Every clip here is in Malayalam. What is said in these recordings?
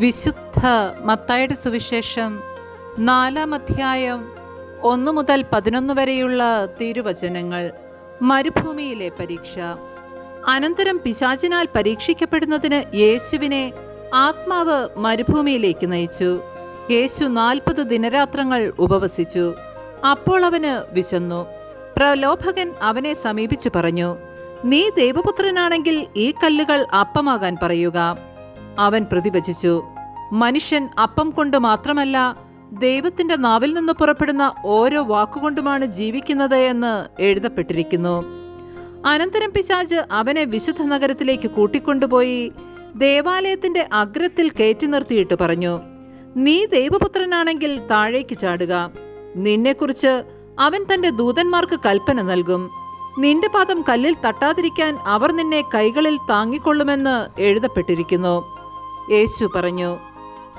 വിശുദ്ധ മത്തായിയുടെ സുവിശേഷം 4-ാം അധ്യായം 1 മുതൽ 11 വരെയുള്ള തിരുവചനങ്ങൾ. മരുഭൂമിയിലെ പരീക്ഷ. അനന്തരം പിശാചിനാൽ പരീക്ഷിക്കപ്പെടുന്നതിന് യേശുവിനെ ആത്മാവ് മരുഭൂമിയിലേക്ക് നയിച്ചു. യേശു 40 ദിനരാത്രങ്ങൾ ഉപവസിച്ചു. അപ്പോൾ അവന് വിശന്നു. പ്രലോഭകൻ അവനെ സമീപിച്ചു പറഞ്ഞു, നീ ദൈവപുത്രനാണെങ്കിൽ ഈ കല്ലുകൾ അപ്പമാകാൻ പറയുക. അവൻ പ്രതിവചിച്ചു, മനുഷ്യൻ അപ്പം കൊണ്ട് മാത്രമല്ല ദൈവത്തിന്റെ നാവിൽ നിന്ന് പുറപ്പെടുന്ന ഓരോ വാക്കുകൊണ്ടുമാണ് ജീവിക്കുന്നത് എന്ന് എഴുതപ്പെട്ടിരിക്കുന്നു. അനന്തരം പിശാച് അവനെ വിശുദ്ധ നഗരത്തിലേക്ക് കൂട്ടിക്കൊണ്ടുപോയി ദേവാലയത്തിന്റെ അഗ്രത്തിൽ കയറ്റി നിർത്തിയിട്ട് പറഞ്ഞു, നീ ദൈവപുത്രനാണെങ്കിൽ താഴേക്ക് ചാടുക. നിന്നെക്കുറിച്ച് അവൻ തന്റെ ദൂതന്മാർക്ക് കൽപ്പന നൽകും. നിന്റെ പാദം കല്ലിൽ തട്ടാതിരിക്കാൻ അവർ നിന്നെ കൈകളിൽ താങ്ങിക്കൊള്ളുമെന്ന് എഴുതപ്പെട്ടിരിക്കുന്നു. യേശു പറഞ്ഞു,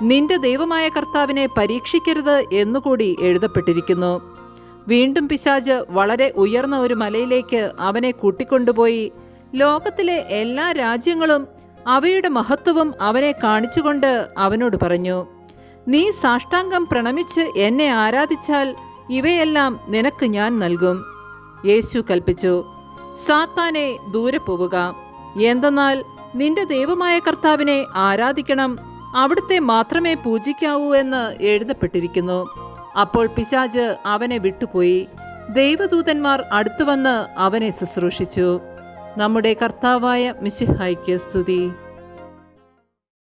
നിന്റെ ദൈവമായ കർത്താവിനെ പരീക്ഷിക്കരുത് എന്നുകൂടി എഴുതപ്പെട്ടിരിക്കുന്നു. വീണ്ടും പിശാച് വളരെ ഉയർന്ന ഒരു മലയിലേക്ക് അവനെ കൂട്ടിക്കൊണ്ടുപോയി ലോകത്തിലെ എല്ലാ രാജ്യങ്ങളും അവയുടെ മഹത്വവും അവനെ കാണിച്ചുകൊണ്ട് അവനോട് പറഞ്ഞു, നീ സാഷ്ടാംഗം പ്രണമിച്ച് എന്നെ ആരാധിച്ചാൽ ഇവയെല്ലാം നിനക്ക് ഞാൻ നൽകും. യേശു കൽപ്പിച്ചു, സാത്താനെ ദൂരെ പോവുക. എന്തെന്നാൽ നിന്റെ ദൈവമായ കർത്താവിനെ ആരാധിക്കണം, അവിടുത്തെ മാത്രമേ പൂജിക്കാവൂ എന്ന് എഴുതപ്പെട്ടിരിക്കുന്നു. അപ്പോൾ പിശാച് അവനെ വിട്ടുപോയി. ദൈവദൂതന്മാർ അടുത്തുവന്ന് അവനെ ശുശ്രൂഷിച്ചു. നമ്മുടെ കർത്താവായ മിശിഹായ്ക്ക് സ്തുതി.